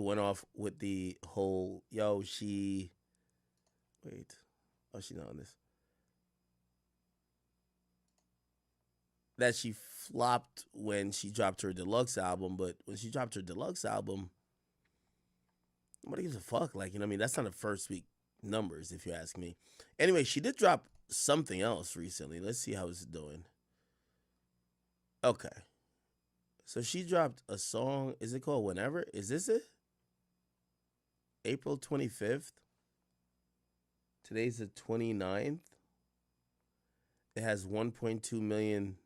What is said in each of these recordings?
went off with the whole yo she wait oh she not on this that she flopped when she dropped her deluxe album, but when she dropped her deluxe album, nobody gives a fuck. Like, you know what I mean? That's not the first week numbers, if you ask me. Anyway, she did drop something else recently. Let's see how it's doing. Okay. So she dropped a song. Is it called Whenever? Is this it? April 25th. Today's the 29th. It has 1.2 million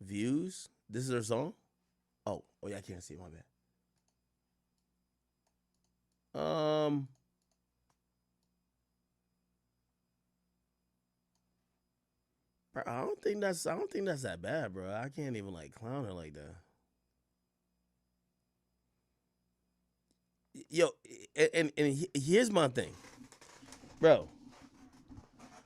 views. This is her song? Oh yeah, I can't see my bad. Bro, I don't think that's that bad, bro. I can't even like clown her like that. Yo, and here's my thing, bro.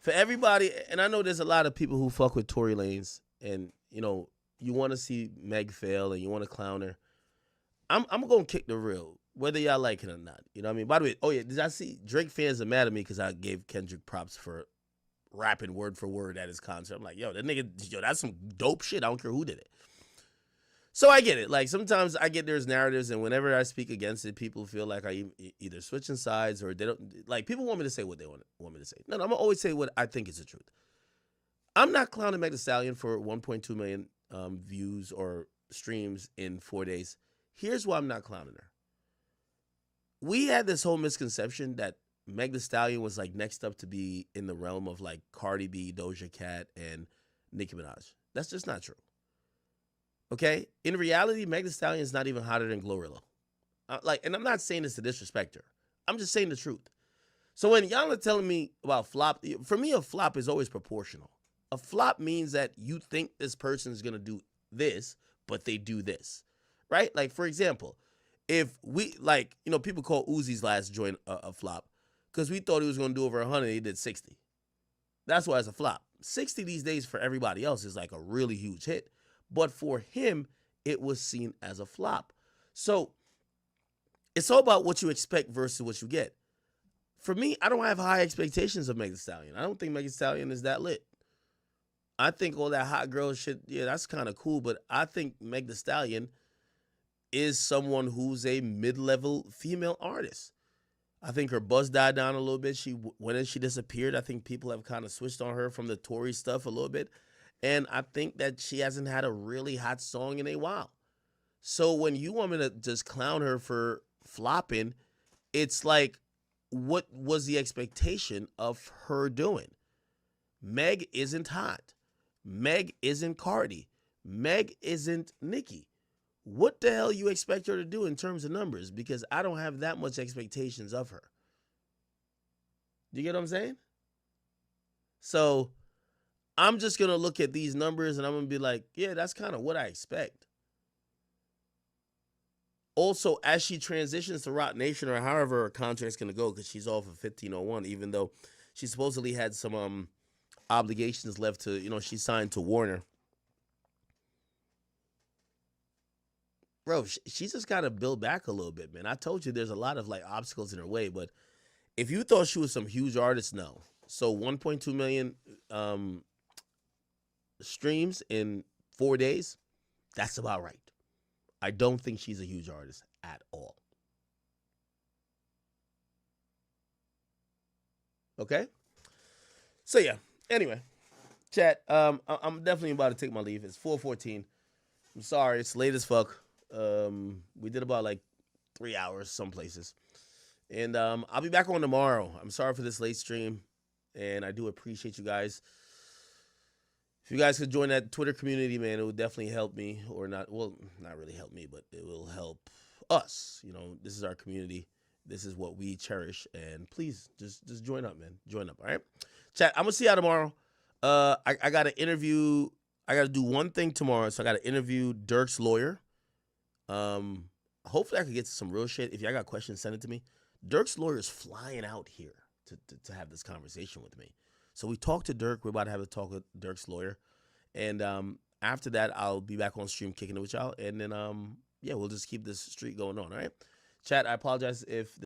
For everybody, and I know there's a lot of people who fuck with Tory Lanez, and you know you want to see Meg fail and you want to clown her. I'm gonna kick the real, whether y'all like it or not. You know what I mean? By the way, oh yeah, did I see Drake fans are mad at me because I gave Kendrick props for rapping word for word at his concert. I'm like, yo, that nigga, yo, that's some dope shit. I don't care who did it. So I get it. Like sometimes I get there's narratives, and whenever I speak against it, people feel like I either switching sides or they don't like. People want me to say what they want me to say. No, I'm gonna always say what I think is the truth. I'm not clowning Meg Thee Stallion for 1.2 million views or streams in 4 days. Here's why I'm not clowning her. We had this whole misconception that Meg Thee Stallion was like next up to be in the realm of like Cardi B, Doja Cat, and Nicki Minaj. That's just not true. Okay? In reality, Meg Thee Stallion is not even hotter than Glorilla. And I'm not saying this to disrespect her. I'm just saying the truth. So when y'all are telling me about flop, for me, a flop is always proportional. A flop means that you think this person is gonna do this, but they do this, right? Like for example, if we like, people call Uzi's last joint a flop because we thought he was gonna do over 100, he did 60. That's why it's a flop. 60 these days for everybody else is like a really huge hit, but for him, it was seen as a flop. So it's all about what you expect versus what you get. For me, I don't have high expectations of Meg Thee Stallion. I don't think Meg Thee Stallion is that lit. I think all that hot girl shit, yeah, that's kind of cool, but I think Meg Thee Stallion is someone who's a mid-level female artist. I think her buzz died down a little bit. When she disappeared, I think people have kind of switched on her from the Tory stuff a little bit, and I think that she hasn't had a really hot song in a while. So when you want me to just clown her for flopping, it's like, what was the expectation of her doing? Meg isn't hot. Meg isn't Cardi. Meg isn't Nicki. What the hell you expect her to do in terms of numbers? Because I don't have that much expectations of her. Do you get what I'm saying? So I'm just going to look at these numbers and I'm going to be like, yeah, that's kind of what I expect. Also, as she transitions to Rock Nation or however her contract's going to go, because she's off of 1501, even though she supposedly had some obligations left to, she signed to Warner. Bro, she's just got to build back a little bit, man. I told you there's a lot of like obstacles in her way, but if you thought she was some huge artist, no. So 1.2 million streams in 4 days, that's about right. I don't think she's a huge artist at all. Okay? So yeah. Anyway, chat. I'm definitely about to take my leave. It's 4:14. I'm sorry, it's late as fuck. We did about like 3 hours some places, and I'll be back on tomorrow. I'm sorry for this late stream, and I do appreciate you guys. If you guys could join that Twitter community, man, it would definitely help me, or not. Well, not really help me, but it will help us. This is our community. This is what we cherish, and please just join up, man. Join up, all right? Chat. I'm gonna see y'all tomorrow. I got to interview. I got to do one thing tomorrow, so I got to interview Dirk's lawyer. Hopefully I could get to some real shit. If y'all got questions, send it to me. Dirk's lawyer is flying out here to have this conversation with me. So we talked to Dirk. We're about to have a talk with Dirk's lawyer. And After that, I'll be back on stream kicking it with y'all, and then yeah, we'll just keep this streak going on. All right, chat. I apologize if